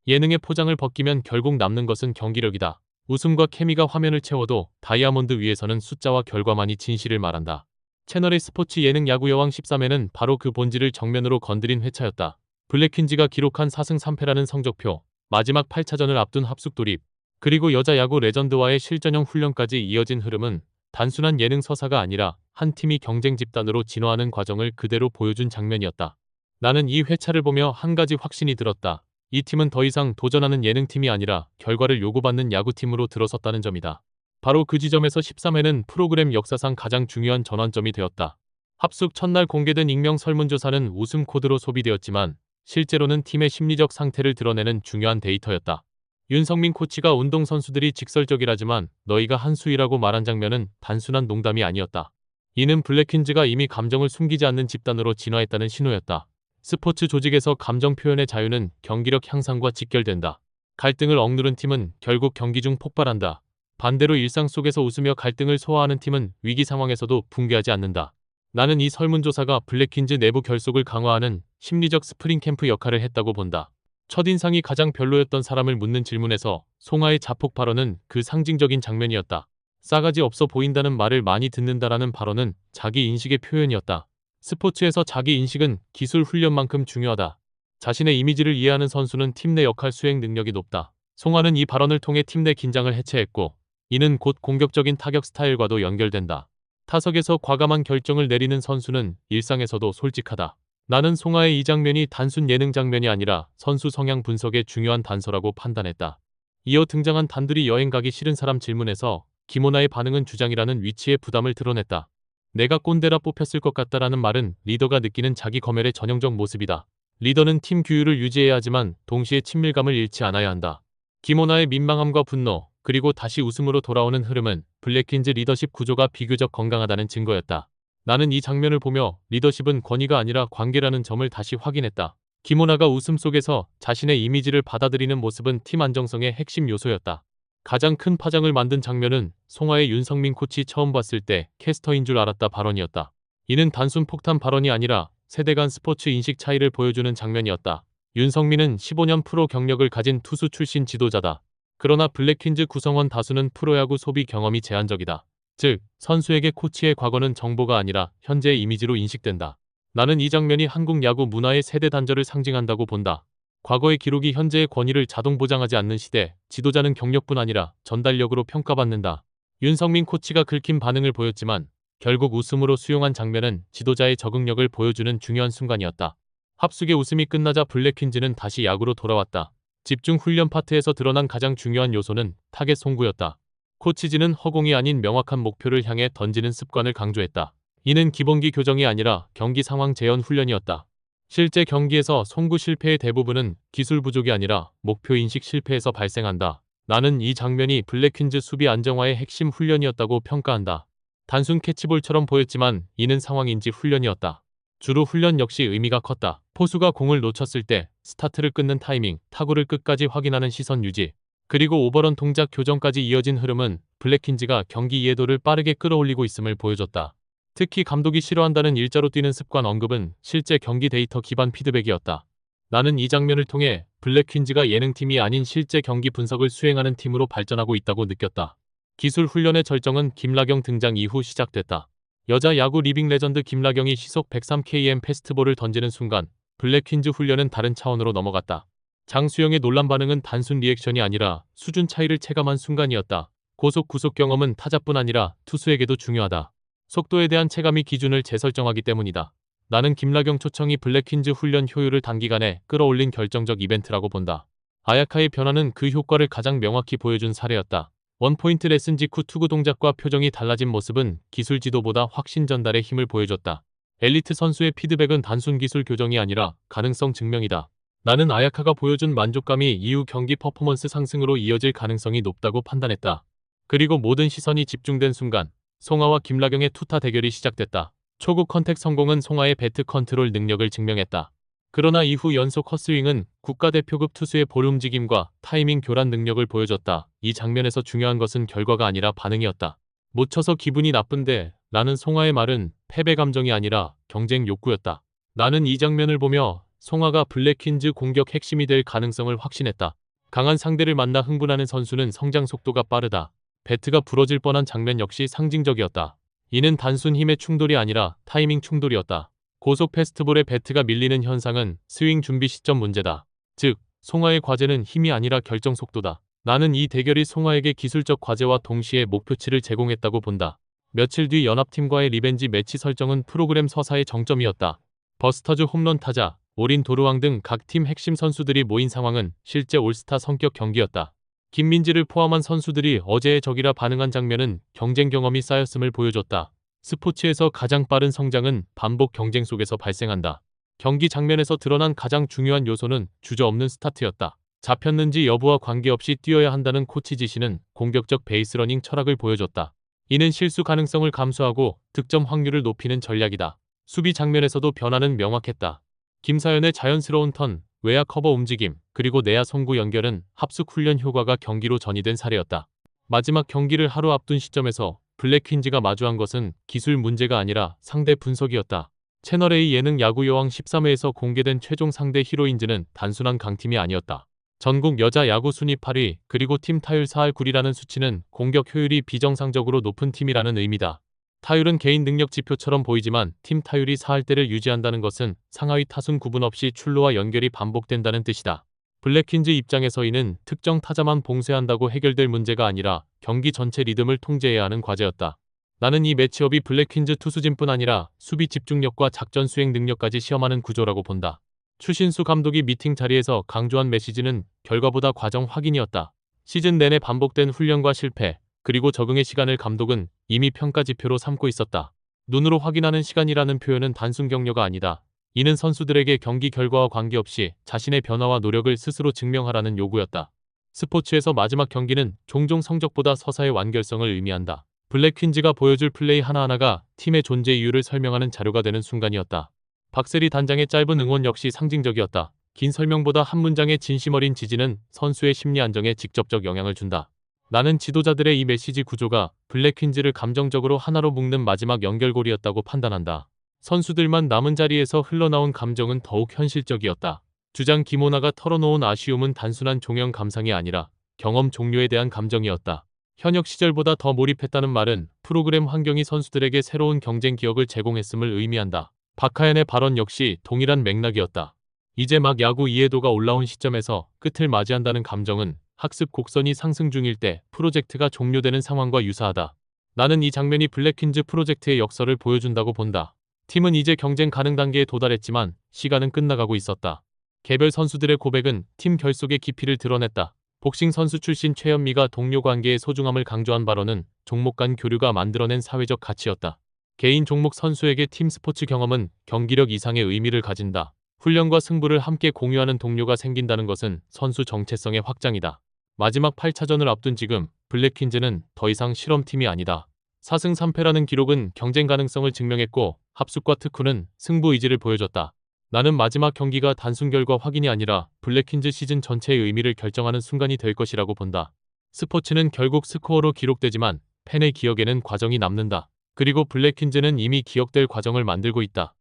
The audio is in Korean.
예능의 포장을 벗기면 결국 남는 것은 경기력이다. 웃음과 케미가 화면을 채워도 다이아몬드 위에서는 숫자와 결과만이 진실을 말한다. 채널의 스포츠 예능 야구 여왕 13회는 바로 그 본질을 정면으로 건드린 회차였다. 블랙퀸즈가 기록한 4승 3패라는 성적표, 마지막 8차전을 앞둔 합숙 돌입, 그리고 여자 야구 레전드와의 실전형 훈련까지 이어진 흐름은 단순한 예능 서사가 아니라 한 팀이 경쟁 집단으로 진화하는 과정을 그대로 보여준 장면이었다. 나는 이 회차를 보며 한 가지 확신이 들었다. 이 팀은 더 이상 도전하는 예능팀이 아니라 결과를 요구받는 야구팀으로 들어섰다는 점이다. 바로 그 지점에서 13회는 프로그램 역사상 가장 중요한 전환점이 되었다. 합숙 첫날 공개된 익명 설문조사는 웃음 코드로 소비되었지만 실제로는 팀의 심리적 상태를 드러내는 중요한 데이터였다. 윤성민 코치가 운동선수들이 직설적이라지만 너희가 한 수위라고 말한 장면은 단순한 농담이 아니었다. 이는 블랙퀸즈가 이미 감정을 숨기지 않는 집단으로 진화했다는 신호였다. 스포츠 조직에서 감정 표현의 자유는 경기력 향상과 직결된다. 갈등을 억누른 팀은 결국 경기 중 폭발한다. 반대로 일상 속에서 웃으며 갈등을 소화하는 팀은 위기 상황에서도 붕괴하지 않는다. 나는 이 설문조사가 블랙퀸즈 내부 결속을 강화하는 심리적 스프링 캠프 역할을 했다고 본다. 첫인상이 가장 별로였던 사람을 묻는 질문에서 송하의 자폭 발언은 그 상징적인 장면이었다. 싸가지 없어 보인다는 말을 많이 듣는다라는 발언은 자기 인식의 표현이었다. 스포츠에서 자기 인식은 기술 훈련만큼 중요하다. 자신의 이미지를 이해하는 선수는 팀 내 역할 수행 능력이 높다. 송하는 이 발언을 통해 팀 내 긴장을 해체했고 이는 곧 공격적인 타격 스타일과도 연결된다. 타석에서 과감한 결정을 내리는 선수는 일상에서도 솔직하다. 나는 송하의 이 장면이 단순 예능 장면이 아니라 선수 성향 분석의 중요한 단서라고 판단했다. 이어 등장한 단둘이 여행 가기 싫은 사람 질문에서 김호나의 반응은 주장이라는 위치의 부담을 드러냈다. 내가 꼰대라 뽑혔을 것 같다라는 말은 리더가 느끼는 자기 검열의 전형적 모습이다. 리더는 팀 규율을 유지해야 하지만 동시에 친밀감을 잃지 않아야 한다. 김호나의 민망함과 분노, 그리고 다시 웃음으로 돌아오는 흐름은 블랙퀸즈 리더십 구조가 비교적 건강하다는 증거였다. 나는 이 장면을 보며 리더십은 권위가 아니라 관계라는 점을 다시 확인했다. 김호나가 웃음 속에서 자신의 이미지를 받아들이는 모습은 팀 안정성의 핵심 요소였다. 가장 큰 파장을 만든 장면은 송하의 윤성민 코치 처음 봤을 때 캐스터인 줄 알았다 발언이었다. 이는 단순 폭탄 발언이 아니라 세대 간 스포츠 인식 차이를 보여주는 장면이었다. 윤성민은 15년 프로 경력을 가진 투수 출신 지도자다. 그러나 블랙퀸즈 구성원 다수는 프로야구 소비 경험이 제한적이다. 즉, 선수에게 코치의 과거는 정보가 아니라 현재의 이미지로 인식된다. 나는 이 장면이 한국 야구 문화의 세대 단절을 상징한다고 본다. 과거의 기록이 현재의 권위를 자동 보장하지 않는 시대, 지도자는 경력뿐 아니라 전달력으로 평가받는다. 윤성민 코치가 긁힌 반응을 보였지만 결국 웃음으로 수용한 장면은 지도자의 적응력을 보여주는 중요한 순간이었다. 합숙의 웃음이 끝나자 블랙퀸즈는 다시 야구로 돌아왔다. 집중 훈련 파트에서 드러난 가장 중요한 요소는 타겟 송구였다. 코치진은 허공이 아닌 명확한 목표를 향해 던지는 습관을 강조했다. 이는 기본기 교정이 아니라 경기 상황 재현 훈련이었다. 실제 경기에서 송구 실패의 대부분은 기술 부족이 아니라 목표 인식 실패에서 발생한다. 나는 이 장면이 블랙퀸즈 수비 안정화의 핵심 훈련이었다고 평가한다. 단순 캐치볼처럼 보였지만 이는 상황인지 훈련이었다. 주루 훈련 역시 의미가 컸다. 포수가 공을 놓쳤을 때 스타트를 끊는 타이밍, 타구를 끝까지 확인하는 시선 유지, 그리고 오버런 동작 교정까지 이어진 흐름은 블랙퀸즈가 경기 이해도를 빠르게 끌어올리고 있음을 보여줬다. 특히 감독이 싫어한다는 일자로 뛰는 습관 언급은 실제 경기 데이터 기반 피드백이었다. 나는 이 장면을 통해 블랙퀸즈가 예능팀이 아닌 실제 경기 분석을 수행하는 팀으로 발전하고 있다고 느꼈다. 기술 훈련의 절정은 김라경 등장 이후 시작됐다. 여자 야구 리빙 레전드 김라경이 시속 103km 패스트볼을 던지는 순간 블랙퀸즈 훈련은 다른 차원으로 넘어갔다. 장수영의 놀란 반응은 단순 리액션이 아니라 수준 차이를 체감한 순간이었다. 고속 구속 경험은 타자뿐 아니라 투수에게도 중요하다. 속도에 대한 체감이 기준을 재설정하기 때문이다. 나는 김라경 초청이 블랙퀸즈 훈련 효율을 단기간에 끌어올린 결정적 이벤트라고 본다. 아야카의 변화는 그 효과를 가장 명확히 보여준 사례였다. 원포인트 레슨 직후 투구 동작과 표정이 달라진 모습은 기술 지도보다 확신 전달에 힘을 보여줬다. 엘리트 선수의 피드백은 단순 기술 교정이 아니라 가능성 증명이다. 나는 아야카가 보여준 만족감이 이후 경기 퍼포먼스 상승으로 이어질 가능성이 높다고 판단했다. 그리고 모든 시선이 집중된 순간 송하와 김라경의 투타 대결이 시작됐다. 초구 컨택 성공은 송하의 배트 컨트롤 능력을 증명했다. 그러나 이후 연속 헛스윙은 국가대표급 투수의 볼 움직임과 타이밍 교란 능력을 보여줬다. 이 장면에서 중요한 것은 결과가 아니라 반응이었다. 못 쳐서 기분이 나쁜데 라는 송하의 말은 패배 감정이 아니라 경쟁 욕구였다. 나는 이 장면을 보며 송아가 블랙퀸즈 공격 핵심이 될 가능성을 확신했다. 강한 상대를 만나 흥분하는 선수는 성장 속도가 빠르다. 배트가 부러질 뻔한 장면 역시 상징적이었다. 이는 단순 힘의 충돌이 아니라 타이밍 충돌이었다. 고속 패스트볼에 배트가 밀리는 현상은 스윙 준비 시점 문제다. 즉, 송아의 과제는 힘이 아니라 결정 속도다. 나는 이 대결이 송아에게 기술적 과제와 동시에 목표치를 제공했다고 본다. 며칠 뒤 연합팀과의 리벤지 매치 설정은 프로그램 서사의 정점이었다. 버스터즈 홈런 타자, 오린 도루왕 등 각 팀 핵심 선수들이 모인 상황은 실제 올스타 성격 경기였다. 김민지를 포함한 선수들이 어제의 적이라 반응한 장면은 경쟁 경험이 쌓였음을 보여줬다. 스포츠에서 가장 빠른 성장은 반복 경쟁 속에서 발생한다. 경기 장면에서 드러난 가장 중요한 요소는 주저없는 스타트였다. 잡혔는지 여부와 관계없이 뛰어야 한다는 코치 지시는 공격적 베이스러닝 철학을 보여줬다. 이는 실수 가능성을 감수하고 득점 확률을 높이는 전략이다. 수비 장면에서도 변화는 명확했다. 김사연의 자연스러운 턴, 외야 커버 움직임, 그리고 내야 송구 연결은 합숙 훈련 효과가 경기로 전이된 사례였다. 마지막 경기를 하루 앞둔 시점에서 블랙퀸즈가 마주한 것은 기술 문제가 아니라 상대 분석이었다. 채널A 예능 야구 여왕 13회에서 공개된 최종 상대 히로인즈는 단순한 강팀이 아니었다. 전국 여자 야구 순위 8위, 그리고 팀 타율 4할 9리라는 수치는 공격 효율이 비정상적으로 높은 팀이라는 의미다. 타율은 개인 능력 지표처럼 보이지만 팀 타율이 4할대를 유지한다는 것은 상하위 타순 구분 없이 출루와 연결이 반복된다는 뜻이다. 블랙퀸즈 입장에서 이는 특정 타자만 봉쇄한다고 해결될 문제가 아니라 경기 전체 리듬을 통제해야 하는 과제였다. 나는 이 매치업이 블랙퀸즈 투수진뿐 아니라 수비 집중력과 작전 수행 능력까지 시험하는 구조라고 본다. 추신수 감독이 미팅 자리에서 강조한 메시지는 결과보다 과정 확인이었다. 시즌 내내 반복된 훈련과 실패, 그리고 적응의 시간을 감독은 이미 평가 지표로 삼고 있었다. 눈으로 확인하는 시간이라는 표현은 단순 격려가 아니다. 이는 선수들에게 경기 결과와 관계없이 자신의 변화와 노력을 스스로 증명하라는 요구였다. 스포츠에서 마지막 경기는 종종 성적보다 서사의 완결성을 의미한다. 블랙퀸즈가 보여줄 플레이 하나하나가 팀의 존재 이유를 설명하는 자료가 되는 순간이었다. 박세리 단장의 짧은 응원 역시 상징적이었다. 긴 설명보다 한 문장의 진심 어린 지지는 선수의 심리 안정에 직접적 영향을 준다. 나는 지도자들의 이 메시지 구조가 블랙퀸즈를 감정적으로 하나로 묶는 마지막 연결고리였다고 판단한다. 선수들만 남은 자리에서 흘러나온 감정은 더욱 현실적이었다. 주장 김오나가 털어놓은 아쉬움은 단순한 종영 감상이 아니라 경험 종료에 대한 감정이었다. 현역 시절보다 더 몰입했다는 말은 프로그램 환경이 선수들에게 새로운 경쟁 기억을 제공했음을 의미한다. 박하연의 발언 역시 동일한 맥락이었다. 이제 막 야구 이해도가 올라온 시점에서 끝을 맞이한다는 감정은 학습 곡선이 상승 중일 때 프로젝트가 종료되는 상황과 유사하다. 나는 이 장면이 블랙퀸즈 프로젝트의 역설을 보여준다고 본다. 팀은 이제 경쟁 가능 단계에 도달했지만 시간은 끝나가고 있었다. 개별 선수들의 고백은 팀 결속의 깊이를 드러냈다. 복싱 선수 출신 최현미가 동료 관계의 소중함을 강조한 발언은 종목 간 교류가 만들어낸 사회적 가치였다. 개인 종목 선수에게 팀 스포츠 경험은 경기력 이상의 의미를 가진다. 훈련과 승부를 함께 공유하는 동료가 생긴다는 것은 선수 정체성의 확장이다. 마지막 8차전을 앞둔 지금 블랙퀸즈는 더 이상 실험팀이 아니다. 4승 3패라는 기록은 경쟁 가능성을 증명했고 합숙과 특훈은 승부 의지를 보여줬다. 나는 마지막 경기가 단순 결과 확인이 아니라 블랙퀸즈 시즌 전체의 의미를 결정하는 순간이 될 것이라고 본다. 스포츠는 결국 스코어로 기록되지만 팬의 기억에는 과정이 남는다. 그리고 블랙퀸즈는 이미 기억될 과정을 만들고 있다.